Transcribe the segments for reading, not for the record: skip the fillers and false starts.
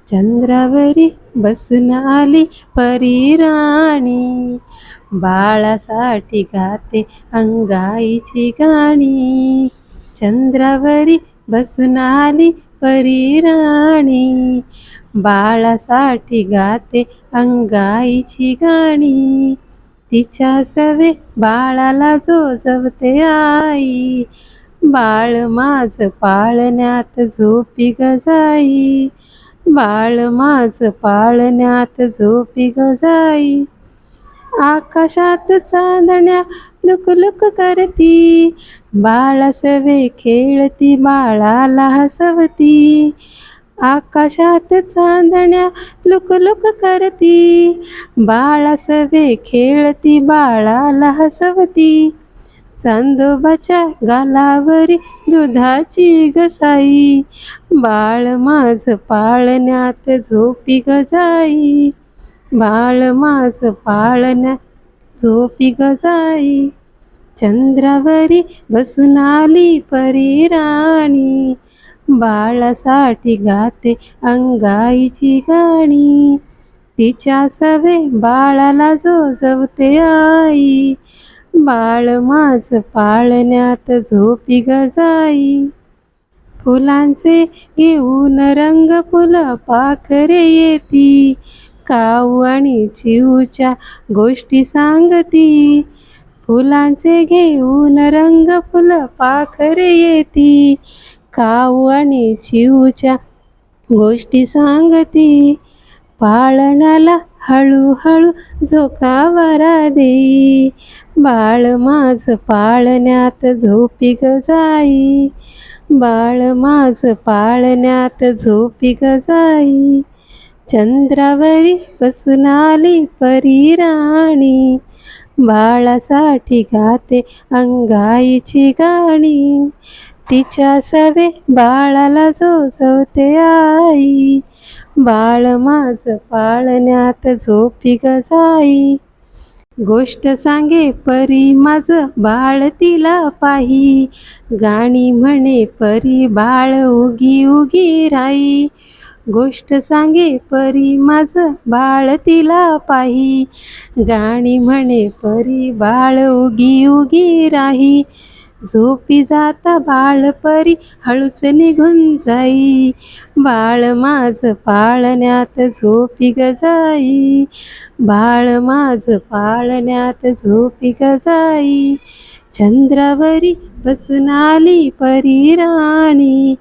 चंद्रावरी बसून आली परी राणी, बाळासाठी गाते अंगाईची गाणी. चंद्रावरी बसून आली परी राणी, बाळासाठी गाते अंगाईची गाणी. तिच्या सवे बाळाला जोजवते आई, बाळ माझं पाळण्यात झोपी ग जाई. बाळ माझं पाळण्यात झोपी ग जाई. आकाशात चांदण्या लुकलुक करती, बाळासवे खेळती बाळाला हसवती. आकाशात चांदण्या लुकलुक करती, बाळासवे खेळती बाळाला हसवती. चांदोबाच्या गालावरी दुधाची गसाई, बाळ माझं पाळण्यात झोपी ग जाई. बाळ माझं पाळण्यात झोपी ग जाई. चंद्रावरी बसून आली परी राणी, बाळासाठी गाते अंगाईची गाणी. तिच्या सवे बाळाला जोजवते आई, बाळ माझं पाळण्यात झोपी ग जाई. फुलांचे घेऊन रंग फुल पाखरे येती, काऊ आणि चिऊच्या गोष्टी सांगती. फुलांचे घेऊन रंग फुल पाखरे येती, काऊ आणि चिऊच्या गोष्टी सांगती. पाळण्याला हळूहळू झोकावरा देई, बाळ माझं पाळण्यात झोपी ग जाई. बाळ माझं पाळण्यात झोपी ग जाई. चंद्रावरी बसून आली परी राणी, बाळासाठी गाते अंगाईची गाणी. तिच्या सवे बाळाला जोजवते आई, बाळ माझं पाळण्यात झोपी ग जाई. गोष्ट सांगे परी माझं बाळ तिला पाही, गाणी म्हणे परी बाळ उगी उगी राई. गोष्ट सांगे परी माझं बाळ तिला पाही, गाणी म्हणे परी बाळ उगी उगी राही. झोपी जाता बाळ परी हळूच निघून जाई, बाळ माझं पाळण्यात झोपी ग जाई. बाळ माझं पाळण्यात झोपी ग जाई. चंद्रावरी बसून आली परी राणी,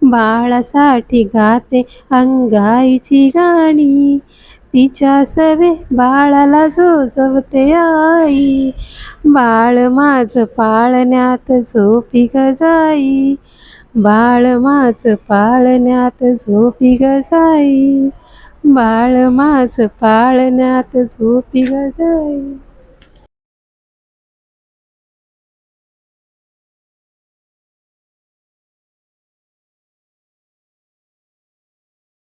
बाळासाठी गाते अंगाईची गाणी. तिच्या सवे बाळाला जोजवते आई, बाळ माझं पाळण्यात झोपी ग जाई. बाळ माझं पाळण्यात झोपी ग जाई. बाळ माझं पाळण्यात झोपी ग जाई.